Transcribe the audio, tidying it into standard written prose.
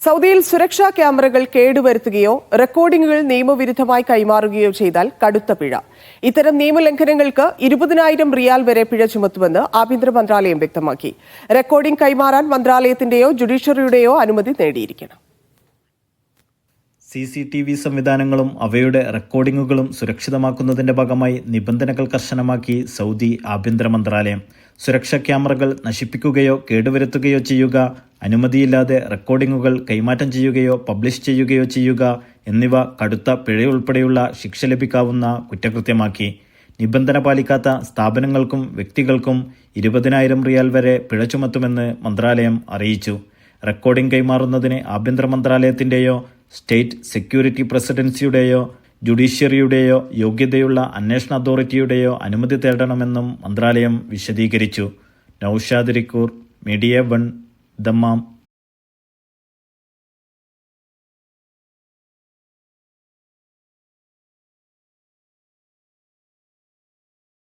സൗദിയിൽ സുരക്ഷാ ക്യാമറകൾ കേടുവരുത്തുകയോ റെക്കോർഡിംഗുകൾ നിയമവിരുദ്ധമായി കൈമാറുകയോ ചെയ്താൽ കടുത്ത പിഴ. ഇത്തരം നിയമലംഘനങ്ങൾക്ക് 20,000 റിയാൽ വരെ പിഴ ചുമത്തുമെന്ന് ആഭ്യന്തര മന്ത്രാലയം വ്യക്തമാക്കി. റെക്കോർഡിംഗ് കൈമാറാൻ മന്ത്രാലയത്തിന്റെയോ ജുഡീഷ്യറിയുടെയോ അനുമതി നേടിയിരിക്കണം. CCTV സംവിധാനങ്ങളും അവയുടെ റെക്കോർഡിംഗുകളും സുരക്ഷിതമാക്കുന്നതിന്റെ ഭാഗമായി നിബന്ധനകൾ കർശനമാക്കി സൗദി ആഭ്യന്തര മന്ത്രാലയം. സുരക്ഷാ ക്യാമറകൾ നശിപ്പിക്കുകയോ കേടുവരുത്തുകയോ ചെയ്യുക, അനുമതിയില്ലാതെ റെക്കോർഡിംഗുകൾ കൈമാറ്റം ചെയ്യുകയോ പബ്ലിഷ് ചെയ്യുകയോ ചെയ്യുക എന്നിവ കടുത്ത പിഴയുൾപ്പെടെയുള്ള ശിക്ഷ ലഭിക്കാവുന്ന കുറ്റകൃത്യമാക്കി. നിബന്ധന പാലിക്കാത്ത സ്ഥാപനങ്ങൾക്കും വ്യക്തികൾക്കും 20,000 റിയാൽ വരെ പിഴ ചുമത്തുമെന്ന് മന്ത്രാലയം അറിയിച്ചു. റെക്കോർഡിംഗ് കൈമാറുന്നതിന് ആഭ്യന്തര മന്ത്രാലയത്തിന്റെയോ സ്റ്റേറ്റ് സെക്യൂരിറ്റി പ്രസിഡൻസിയുടെയോ ജുഡീഷ്യറിയുടെയോ യോഗ്യതയുള്ള അന്വേഷണ അതോറിറ്റിയുടെയോ അനുമതി തേടണമെന്നും മന്ത്രാലയം വിശദീകരിച്ചു. Naushad റിക്കൂർ, media 1, Dammam.